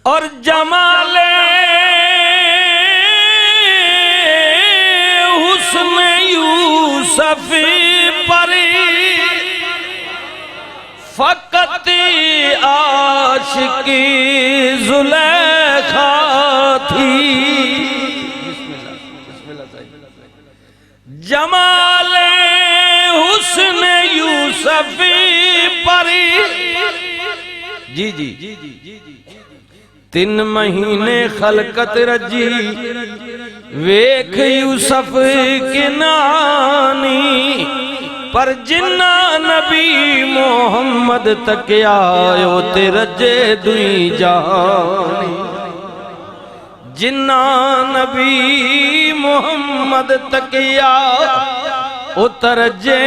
اور جمال حسن یوسف پر فقط عاشقی زلیخا تھی۔ جمال حسن یوسف پر جی 3 مہینے خلقت رجی ویکھ یوسف کے نانی، پر جنہ نبی محمد تک آیو تے رجے دوئی جانی، جنہ نبی محمد تک آیو تے رجے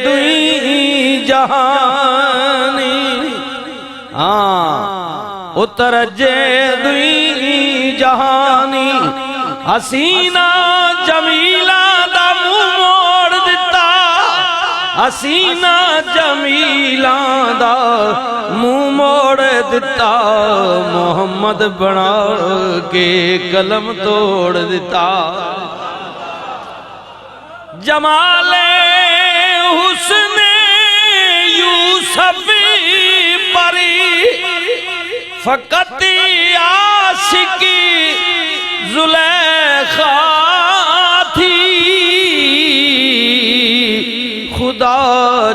دوئی جہانی، اترجے دوئی جہانی، حسینہ جمیلہ دا منہ موڑ دیتا، حسینہ جمیلہ دا منہ موڑ دیتا، محمد بنا کے قلم توڑ دیتا۔ جمال حسن یوسف پر فقط عاشقی زلیخا تھی، خدا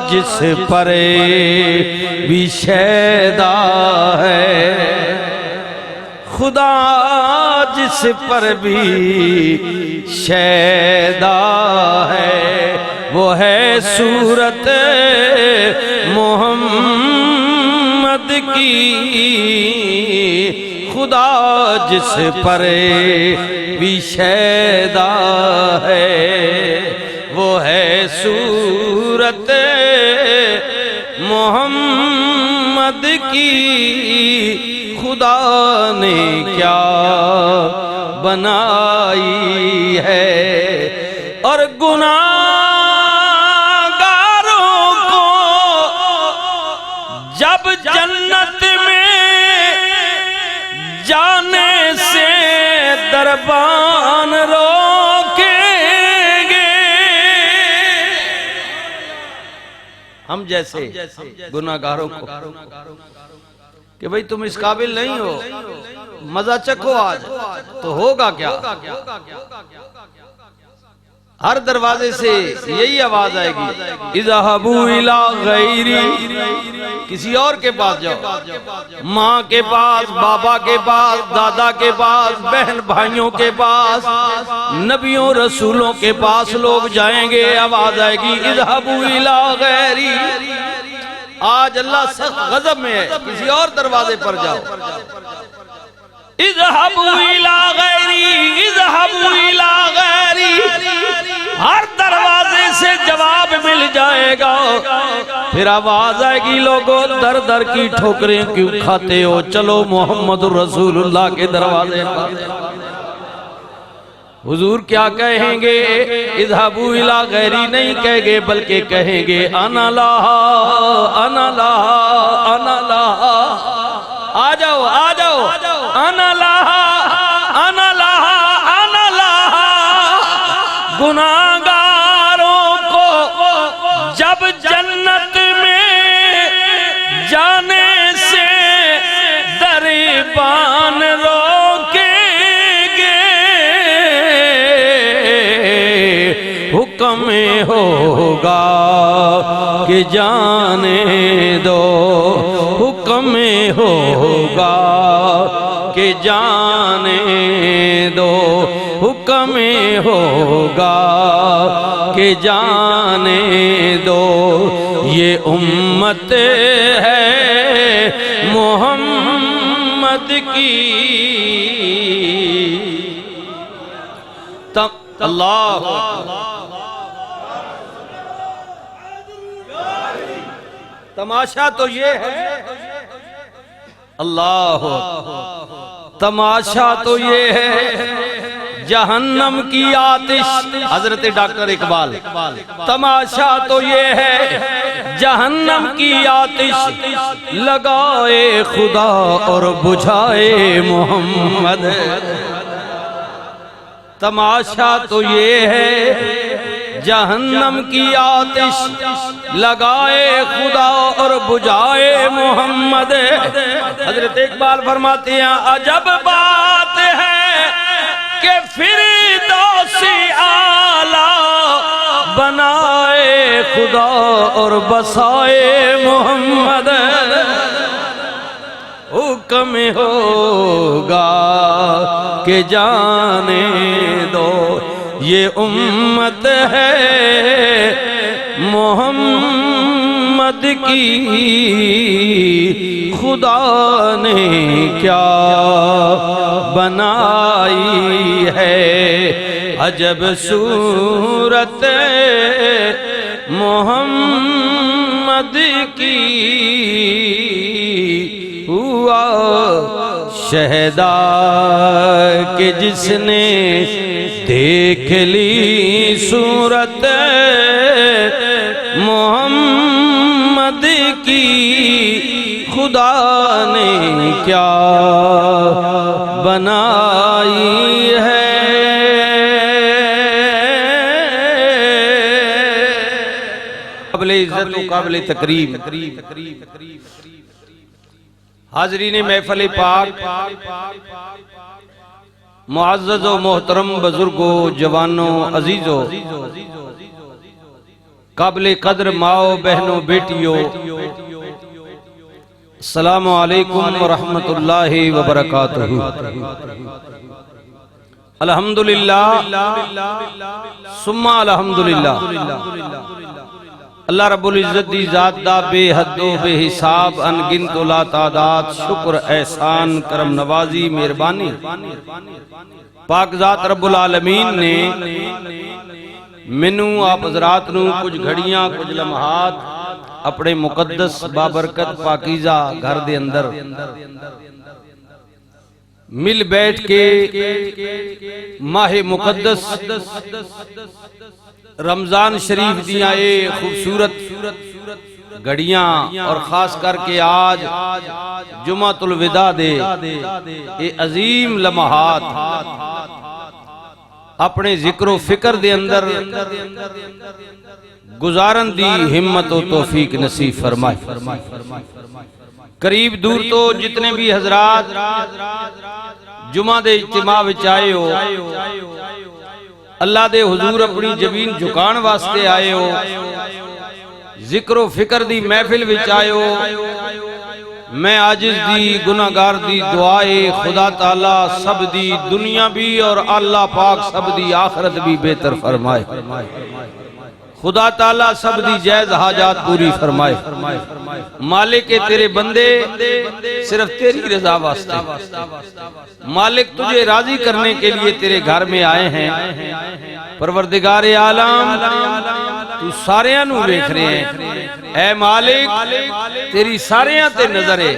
جس پر بھی شیدا ہے، خدا جس پر بھی شیدا ہے، وہ ہے صورت محمد کی، خدا جس پر بھی شیدا ہے، وہ ہے صورت محمد کی، خدا نے کیا بنائی ہے، اور گناہگاروں کو جب جنت میں جانے سے دربان روکیں گے، ہم جیسے گناہگاروں کو کہ بھئی تم اس قابل نہیں ہو، مزہ چکھو آج، تو ہوگا کیا؟ ہر دروازے سے یہی آواز آئے گی، اذهبوا الى غیری، کسی اور کے پاس جاؤ، ماں کے پاس، بابا کے پاس، دادا کے پاس، بہن بھائیوں کے پاس، نبیوں رسولوں کے پاس لوگ جائیں گے، آواز آئے گی اذهبوا الى غیری۔ آج اللہ سخت غضب میں ہے، کسی اور دروازے پر جاؤ، اذهبوا الى غیری، اذهبوا الى غیری، ہر دروازے سے جواب مل جائے گا، پھر آواز آئے گی لوگوں در در کی ٹھوکریں کیوں کھاتے ہو، چلو محمد رسول اللہ کے دروازے پر۔ حضور کیا کہیں گے؟ اذهبوا الى غیری نہیں کہیں گے، بلکہ کہیں گے انا لہا انا لہا انا لہا، آ جاؤ آ جاؤ، انا لہا انا لہا انا لہا۔ گناہگاروں کو جب جنت میں جانے سے دربان روکیں گے، حکم ہوگا کہ جانے دو، حکم ہوگا کہ جانے دو، حکم ہوگا کہ جانے دو، یہ امت ہے محمد کی۔ اللہ تماشا تو یہ ہے، اللہ تماشا تو یہ ہے، جہنم کی آتش، حضرت ڈاکٹر اقبال، تماشا تو یہ ہے جہنم کی آتش لگائے خدا اور بجھائے محمد، تماشا تو یہ ہے جہنم کی آتش لگائے خدا اور بجھائے محمد۔ حضرت اقبال فرماتے ہیں عجب بات ہے کہ فردوسی اعلیٰ بنائے خدا اور بسائے محمد، حکم ہوگا کہ جانے دو یہ امت ہے محمد کی، خدا نے کیا بنائی ہے عجب صورت محمد کی، ہوا شہدا کہ جس نے دیکھ لی صورت محمد کی، خدا نے کیا بنائی ہے۔ قابل عزت و قابل تکریم حاضرین محفل پاک، معزز و محترم بزرگوں، جوانوں، عزیزوں، قابل قدر ماؤں، بہنوں، بیٹیوں، السلام علیکم ورحمت اللہ وبرکاتہ۔ الحمدللہ ثم الحمدللہ، اللہ رب العزت دی ذات دا بے حد و بے حساب انگنت و لا تعداد شکر احسان کرم نوازی مہربانی پاک ذات رب العالمین نے منو آپ حضرات نو کچھ گھڑیاں کچھ لمحات اپنے مقدس بابرکت پاکیزہ گھر دے اندر مل بیٹھ کے ماہ مقدس رمضان شریف دیا اے خوبصورت گھڑیاں اور خاص کر کے آج جمعۃ الوداع دے اے عظیم لمحات اپنے ذکر و فکر دے اندر گزارن دی ہمت و توفیق نصیب فرمائے۔ قریب دور تو جتنے بھی حضرات جمعہ دے اجتماع وچ آئے ہو، اللہ دے حضور اپنی جبین جھکان واسطے آئے ہو، ذکر و فکر دی محفل وچ آئے ہو، میں عاجز دی گناہگار دی دعائے خدا تعالیٰ سب دی دنیا بھی اور اللہ پاک سب دی آخرت بھی بہتر فرمائے، خدا تعالیٰ سب دی جائز حاجات پوری فرمائے۔ مالک تیرے بندے صرف تیری رضا واسطے، مالک تجھے راضی کرنے کے لیے تیرے گھر میں آئے ہیں۔ پروردگار عالم تو ساریاں نو دیکھ رہے ہیں، اے مالک تیری ساریاں تے نظر ہے،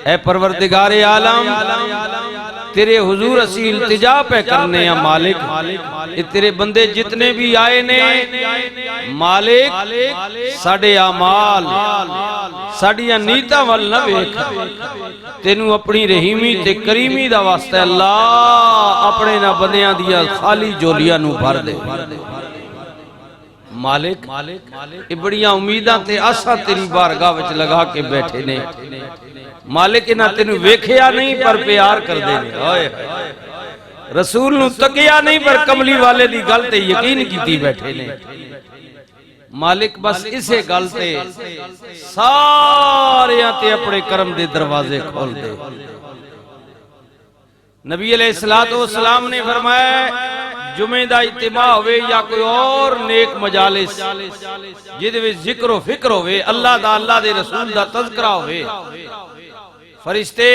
اے پروردگار عالم تیرے حضور اسی التجا پہ کرنے ہیں مالک، تیرے بندے جتنے بھی آئے نے مالک ساڑے اعمال ساڑیاں نیتاں وال نہ ویکھ، تینوں اپنی رحیمی تے کریمی دا واسطہ اللہ اپنے نہ بندیاں دیا خالی جولیاں نو بھر دے۔ مالک یہ بڑیاں امیداں تے آسا تیری بارگاہ وچ لگا کے بیٹھے نے، مالک نہ تینوں ویکھیا نہیں پر پیار کر دے نے، رسول نو تکیا نہیں پر کملی والے دی گل تے یقین کیتی بیٹھے نے۔ مالک بس اسے گل تے ساریاں تے اپنے کرم دے دروازے کھول دے۔ نبی علیہ السلام نے فرمایا جمعہ دا اجتماع ہوئے یا کوئی اور نیک مجالس جدے وچ ذکر و فکر ہوئے، اللہ دا اللہ دے رسول دا تذکرہ ہوئے، فرشتے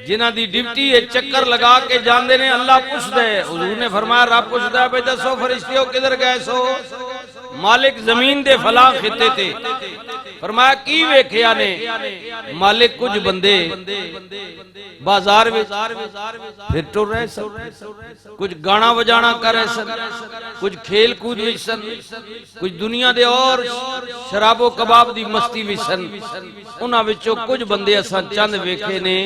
جنہ دی ڈیوٹی چکر لگا کے جاندے نے اللہ پوچھ دے، حضور نے فرمایا رب پوچھ دے بھئی دسو فرشتیوں کدھر گئے سو؟ مالک زمین دے فلاں خطے تے فرمایا کی ویکھیا نے مالک کچھ بندے بازار وچ پھر ٹر رہے سن کچھ گانا بجانا کر رہے سن کچھ کھیل کود وچ سن کچھ دنیا دے اور شراب و کباب دی مستی وچ سن انہاں وچوں کچھ بندے اساں چند ویکھے نے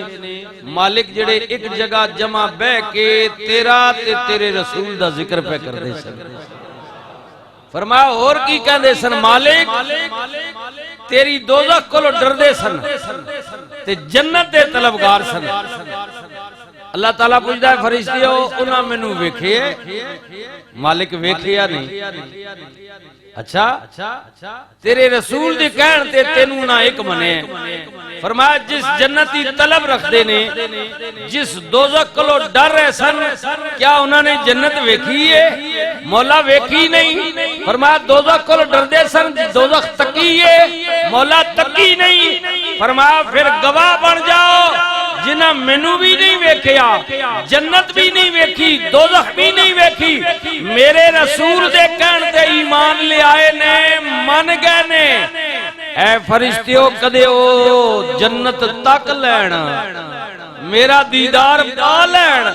مالک جڑے ایک جگہ جمع بہ کے تیرا تے تیرے رسول دا ذکر پہ کردے سن فرمایا اور کی کہندے سن مالک تیری دوزخ کو ڈردے سن تے جنت دے طلبگار سن اللہ تعالیٰ پوچھتا ہے فرشتیو انہاں مینوں ویکھے مالک ویکھیا نہیں اچھا تیرے رسول دی کہن تے تینوں نہ ایک منے فرمایا جس جنتی طلب رکھ دے نے جس دوزخ کو ڈر رہے سن کیا انہوں نے جنت ویکھی ہے مولا ویکھی نہیں فرمایا دوزخ کو ڈر دے سن دوزخ تکی ہے مولا تکی نہیں فرمایا پھر گواہ بن جاؤ جنہ مینوں بھی نہیں ویکھیا جنت بھی نہیں ویکھی دوزخ بھی نہیں ویکھی میرے رسول دے کہن تے ایمان لے آئے نے من گئے نے اے فرشتیوں کدے او جنت تک لین میرا دیدار پا لین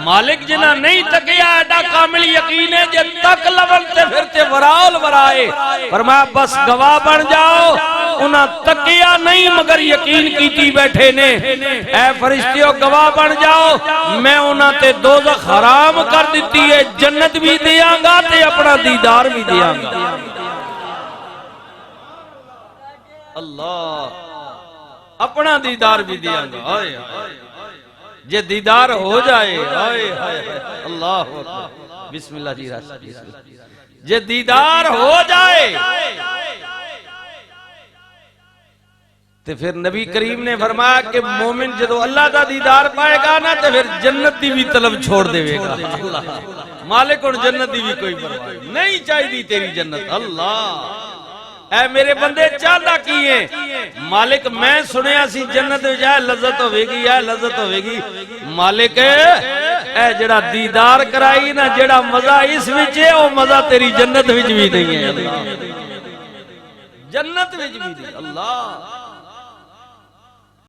مالک جنہ نہیں تکیا ایڈا کامل یقین ہے جے تک لون تے پھر تے وراول ورائے فرمایا بس گواہ بن جاؤ انہاں تکیا نہیں مگر یقین کیتی بیٹھے نے اے فرشتیوں گواہ بن جاؤ میں انہاں تے دوزخ حرام کر دیتی ہے جنت بھی دیاں گا تے اپنا دیدار بھی دیاں گا اللہ اپنا دیدار بھی دیاں گا جے دیدار ہو جائے اللہ بسم اللہ جی جے دیدار ہو جائے تو پھر نبی کریم نے فرمایا کہ مومن جدو اللہ دا دیدار پائے گا نا تو پھر جنت دی بھی طلب چھوڑ دے گا مالک اور جنت دی بھی کوئی پرواہ نہیں چاہیے تیری جنت اللہ اے میرے بندے چاہتا کی ہیں مالک میں سنیا سی جنت جائے لذت ہوئے گی ہے لذت ہوئے گی مالک اے جڑا دیدار کرائی نا جڑا مزہ اس وچے او مزہ تیری جنت وچ بھی نہیں ہے جنت وچ بھی نہیں اللہ